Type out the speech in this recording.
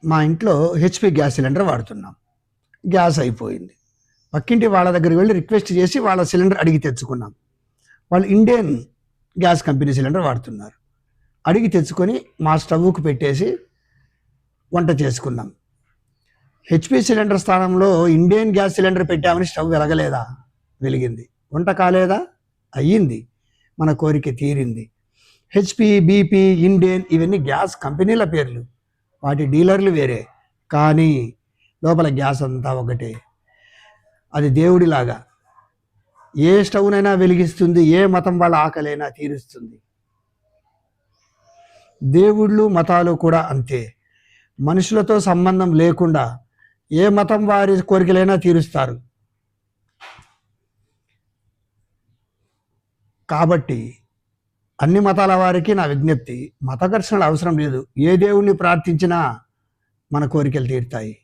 మా ఇంట్లో HP gas cylinder వాడుతున్నాం. గ్యాస్ అయిపోయింది. పక్కింటి వాళ్ళ దగ్గరికి వెళ్ళి రిక్వెస్ట్ చేసి వాళ్ళ సిలిండర్ అడిగి తెచ్చుకున్నాం. వాళ్ళు ఇండియన్ గ్యాస్ కంపెనీ సిలిండర్ వాడుతున్నారు. అడిగి తెచ్చుకొని మా స్టవ్కు పెట్టేసి వంట చేసుకున్నాం. హెచ్పి సిలిండర్ స్థానంలో ఇండియన్ గ్యాస్ సిలిండర్ పెట్టామని స్టవ్ వెలగలేదా? వెలిగింది. వంట కాలేదా? అయ్యింది. మన కోరిక తీరింది. హెచ్పి, బీపీ, ఇండియన్ ఇవన్నీ గ్యాస్ కంపెనీల పేర్లు, వాటి డీలర్లు వేరే, కానీ లోపల గ్యాస్ అంతా ఒకటే. అది దేవుడిలాగా ఏ స్టవ్నైనా వెలిగిస్తుంది, ఏ మతం వాళ్ళ ఆకలైనా తీరుస్తుంది. దేవుళ్ళు, మతాలు కూడా అంతే. మనుషులతో సంబంధం లేకుండా ఏ మతం వారి కోరికలైనా తీరుస్తారు. కాబట్టి అన్ని మతాల వారికి నా విజ్ఞప్తి, మత ఘర్షణలు అవసరం లేదు. ఏ దేవుణ్ణి ప్రార్థించినా మన కోరికలు తీరుతాయి.